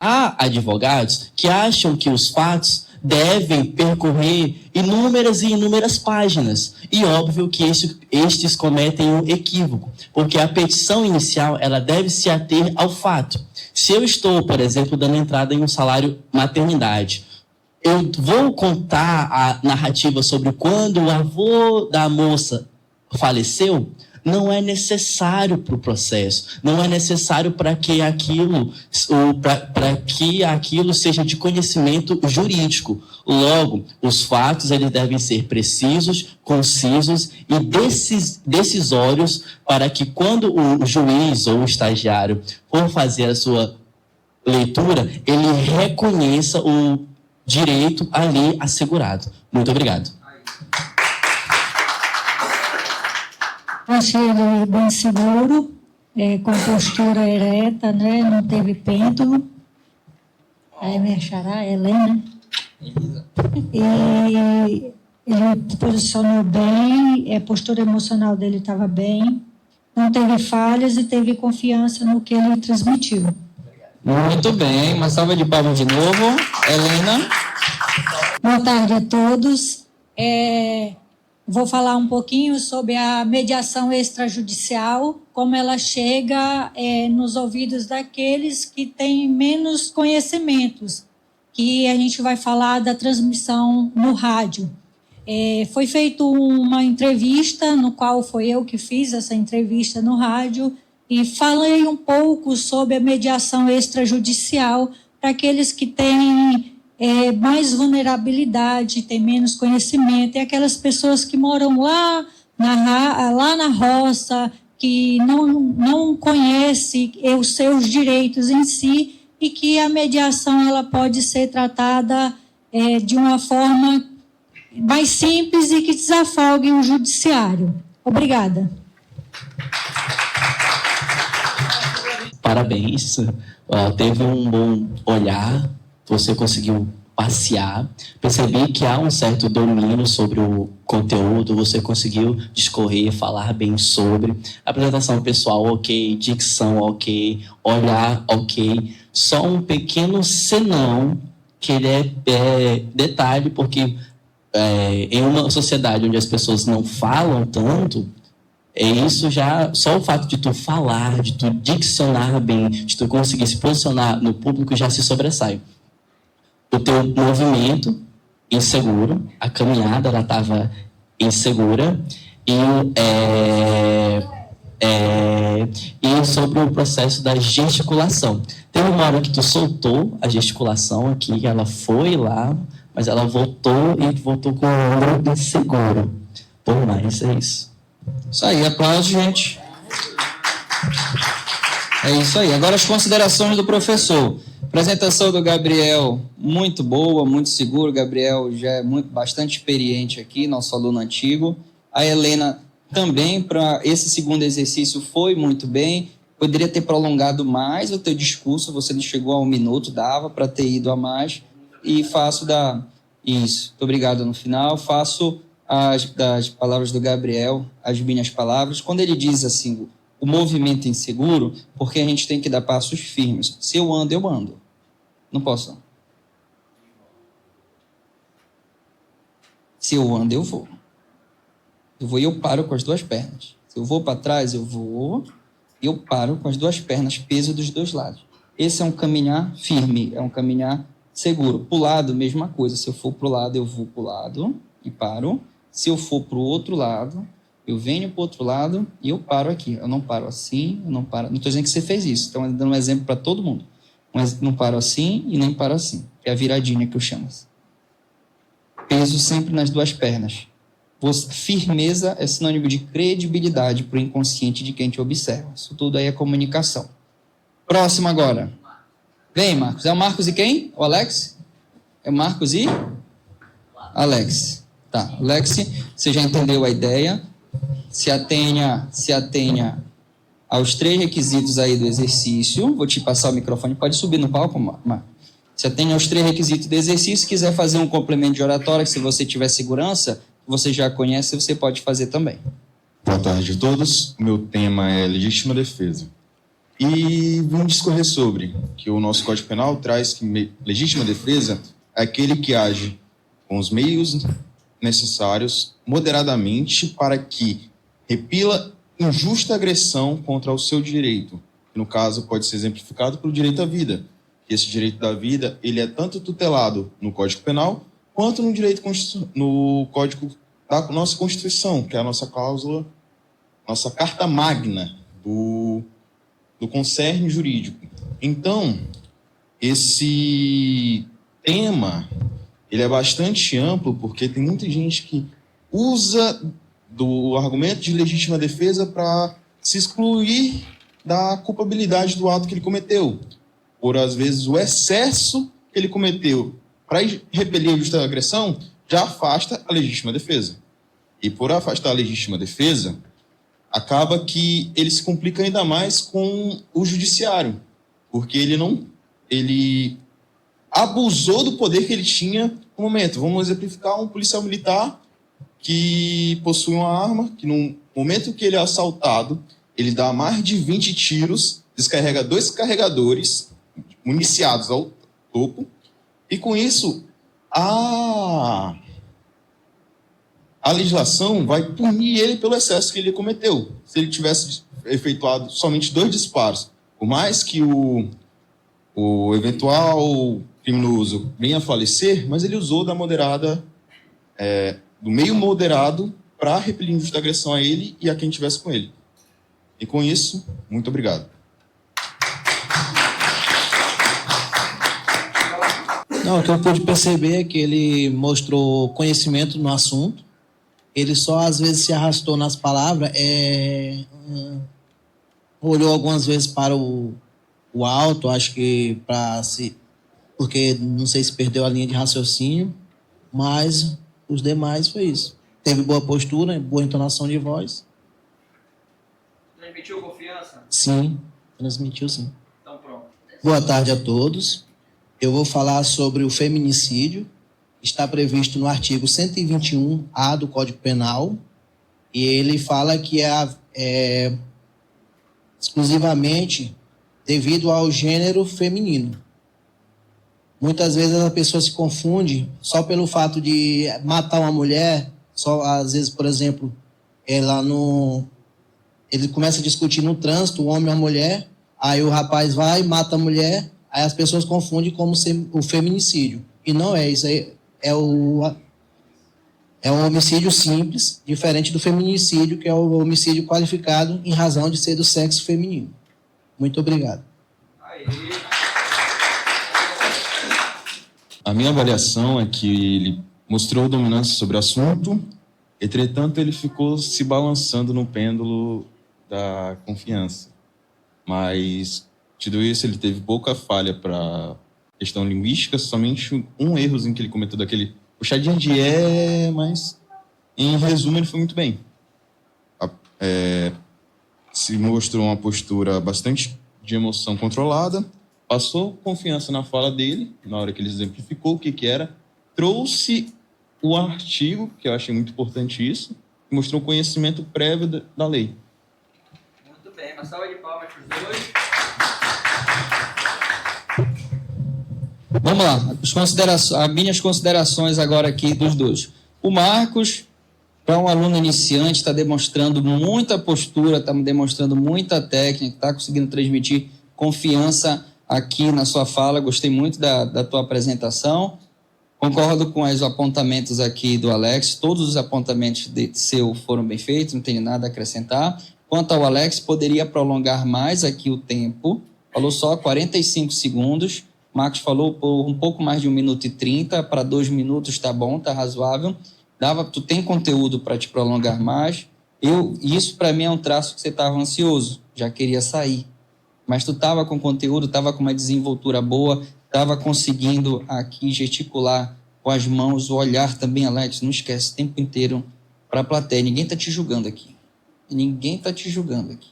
Há advogados que acham que os fatos devem percorrer inúmeras e inúmeras páginas. E óbvio que estes cometem um equívoco, porque a petição inicial ela deve se ater ao fato. Se eu estou, por exemplo, dando entrada em um salário maternidade, eu vou contar a narrativa sobre quando o avô da moça faleceu? Não é necessário para o processo, não é necessário para que aquilo seja de conhecimento jurídico. Logo, os fatos eles devem ser precisos, concisos e decisórios para que quando o juiz ou o estagiário for fazer a sua leitura, ele reconheça o direito ali assegurado. Muito obrigado. Achei ele bem seguro, com postura ereta, né? Não teve pêndulo. Aí minha xará, Helena. E ele posicionou bem, a postura emocional dele estava bem, não teve falhas e teve confiança no que ele transmitiu. Muito bem, uma salva de palmas de novo. Helena. Boa tarde a todos. Vou falar um pouquinho sobre a mediação extrajudicial, como ela chega nos ouvidos daqueles que têm menos conhecimentos, que a gente vai falar da transmissão no rádio. Foi feita uma entrevista, no qual foi eu que fiz essa entrevista no rádio, e falei um pouco sobre a mediação extrajudicial para aqueles que têm mais vulnerabilidade, têm menos conhecimento, e aquelas pessoas que moram lá na roça, que não conhecem os seus direitos em si, e que a mediação ela pode ser tratada de uma forma mais simples e que desafogue o judiciário. Obrigada. Parabéns. Teve um bom olhar, você conseguiu passear, percebi que há um certo domínio sobre o conteúdo, você conseguiu discorrer, falar bem sobre, apresentação pessoal ok, dicção ok, olhar ok, só um pequeno senão, que ele é detalhe, porque em uma sociedade onde as pessoas não falam tanto, isso já, só o fato de tu falar, de tu diccionar bem, de tu conseguir se posicionar no público já se sobressai. O teu movimento inseguro, a caminhada ela estava insegura e sobre o processo da gesticulação. Teve uma hora que tu soltou a gesticulação aqui, ela foi lá, mas ela voltou com o ombro inseguro. Por mais, é isso. Isso aí, aplausos, gente. É isso aí. Agora as considerações do professor. Apresentação do Gabriel, muito boa, muito seguro. Gabriel já é bastante experiente aqui, nosso aluno antigo. A Helena também, para esse segundo exercício, foi muito bem. Poderia ter prolongado mais o teu discurso, você não chegou a 1 minuto, dava para ter ido a mais. E faço isso. Muito obrigado no final. Faço das palavras do Gabriel, as minhas palavras. Quando ele diz assim, o movimento inseguro, porque a gente tem que dar passos firmes. Se eu ando, eu ando. Não posso. Se eu ando, eu vou. Eu vou e eu paro com as 2 pernas. Se eu vou para trás, eu vou e eu paro com as 2 pernas, peso dos 2 lados. Esse é um caminhar firme, é um caminhar seguro. Pro lado, mesma coisa. Se eu for pro lado, eu vou pro lado e paro. Se eu for pro outro lado, eu venho pro outro lado e eu paro aqui. Eu não paro assim, eu não paro... Não estou dizendo que você fez isso, estou dando um exemplo para todo mundo. Mas não paro assim e nem paro assim. É a viradinha que eu chamo. Peso sempre nas 2 pernas. Firmeza é sinônimo de credibilidade para o inconsciente de quem te observa. Isso tudo aí é comunicação. Próximo agora. Vem, Marcos. É o Marcos e quem? O Alex? É Marcos e? Alex. Tá, Alex, você já entendeu a ideia. Se atenha aos 3 requisitos aí do exercício. Vou te passar o microfone. Pode subir no palco, Marcos. Se atenha aos 3 requisitos do exercício. Se quiser fazer um complemento de oratória, se você tiver segurança, você já conhece, você pode fazer também. Boa tarde a todos. Meu tema é legítima defesa. E vamos discorrer sobre que o nosso Código Penal traz que legítima defesa é aquele que age com os meios necessários, moderadamente, para que repela injusta agressão contra o seu direito. No caso, pode ser exemplificado pelo direito à vida. Esse direito da vida, ele é tanto tutelado no Código Penal, quanto no Código da nossa Constituição, que é a nossa cláusula, nossa carta magna do concerne jurídico. Então, esse tema, ele é bastante amplo, porque tem muita gente que usa do argumento de legítima defesa para se excluir da culpabilidade do ato que ele cometeu. Por, às vezes, o excesso que ele cometeu para repelir a justa agressão já afasta a legítima defesa. E por afastar a legítima defesa, acaba que ele se complica ainda mais com o judiciário, porque ele abusou do poder que ele tinha no momento. Vamos exemplificar um policial militar que possui uma arma, que no momento que ele é assaltado, ele dá mais de 20 tiros, descarrega 2 carregadores municiados ao topo, e com isso a legislação vai punir ele pelo excesso que ele cometeu. Se ele tivesse efetuado somente 2 disparos, por mais que o eventual criminoso venha a falecer, mas ele usou da moderada, do meio moderado, para repelir injusta agressão a ele e a quem estivesse com ele. E com isso, muito obrigado. Não, o que eu pude perceber é que ele mostrou conhecimento no assunto. Ele só, às vezes, se arrastou nas palavras, olhou algumas vezes para o alto, acho que porque não sei se perdeu a linha de raciocínio, mas os demais foi isso. Teve boa postura, boa entonação de voz. Transmitiu confiança? Sim, transmitiu sim. Então pronto. Boa tarde a todos. Eu vou falar sobre o feminicídio. Está previsto no artigo 121A do Código Penal, e ele fala que é exclusivamente devido ao gênero feminino. Muitas vezes a pessoa se confunde só pelo fato de matar uma mulher, só às vezes, por exemplo, ele começa a discutir no trânsito, o homem ou a mulher, aí o rapaz vai, mata a mulher, aí as pessoas confundem como o feminicídio. E não é, isso aí é um homicídio simples, diferente do feminicídio, que é o homicídio qualificado em razão de ser do sexo feminino. Muito obrigado. A minha avaliação é que ele mostrou dominância sobre o assunto, entretanto ele ficou se balançando no pêndulo da confiança. Mas, tido isso, ele teve pouca falha para questão linguística, somente um errozinho que ele cometeu daquele puxadinha de mas em resumo ele foi muito bem. Se mostrou uma postura bastante de emoção controlada, passou confiança na fala dele, na hora que ele exemplificou o que era, trouxe o artigo, que eu achei muito importante isso, e mostrou conhecimento prévio da lei. Muito bem, uma salva de palmas para os dois. Vamos lá, as minhas considerações agora aqui dos dois. O Marcos, para um aluno iniciante, está demonstrando muita postura, está demonstrando muita técnica, está conseguindo transmitir confiança aqui na sua fala. Gostei muito da tua apresentação. Concordo com os apontamentos aqui do Alex. Todos os apontamentos seu foram bem feitos, não tenho nada a acrescentar. Quanto ao Alex, poderia prolongar mais aqui o tempo. Falou só 45 segundos. Marcos falou por um pouco mais de 1 minuto e 30, para 2 minutos tá bom, tá razoável. Tu tem conteúdo para te prolongar mais. Isso para mim é um traço que você estava ansioso, já queria sair. Mas tu estava com conteúdo, estava com uma desenvoltura boa, estava conseguindo aqui gesticular com as mãos, o olhar também, Alex, não esquece o tempo inteiro para a plateia. Ninguém está te julgando aqui. Ninguém está te julgando aqui.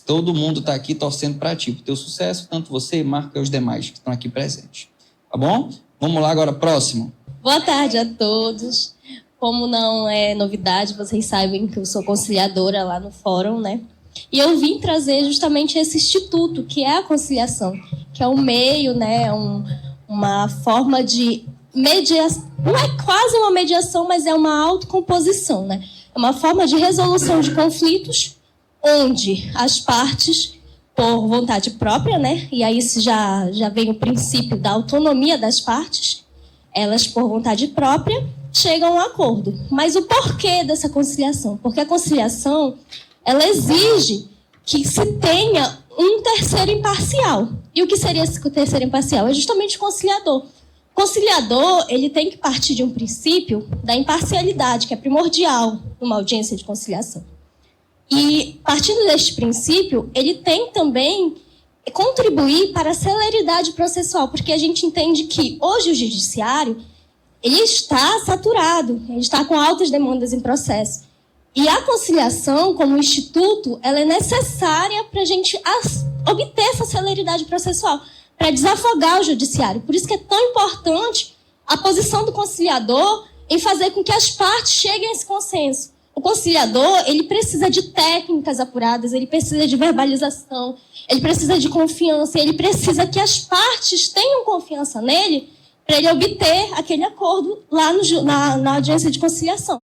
Todo mundo está aqui torcendo para ti, para o teu sucesso, tanto você, Marco, e os demais que estão aqui presentes. Tá bom? Vamos lá agora, próximo. Boa tarde a todos. Como não é novidade, vocês sabem que eu sou conciliadora lá no fórum, né? E eu vim trazer justamente esse instituto, que é a conciliação, que é um meio, né, uma forma de mediação. Não é quase uma mediação, mas é uma autocomposição, né? É uma forma de resolução de conflitos onde as partes, por vontade própria, né? E aí já vem o princípio da autonomia das partes, elas, por vontade própria, chegam a um acordo. Mas o porquê dessa conciliação? Porque a conciliação, ela exige que se tenha um terceiro imparcial. E o que seria esse terceiro imparcial? É justamente o conciliador. O conciliador, ele tem que partir de um princípio da imparcialidade, que é primordial numa audiência de conciliação. E, partindo deste princípio, ele tem também contribuir para a celeridade processual, porque a gente entende que hoje o judiciário ele está saturado, ele está com altas demandas em processo. E a conciliação, como instituto, ela é necessária para a gente obter essa celeridade processual, para desafogar o judiciário. Por isso que é tão importante a posição do conciliador em fazer com que as partes cheguem a esse consenso. O conciliador, ele precisa de técnicas apuradas, ele precisa de verbalização, ele precisa de confiança, ele precisa que as partes tenham confiança nele para ele obter aquele acordo lá na audiência de conciliação.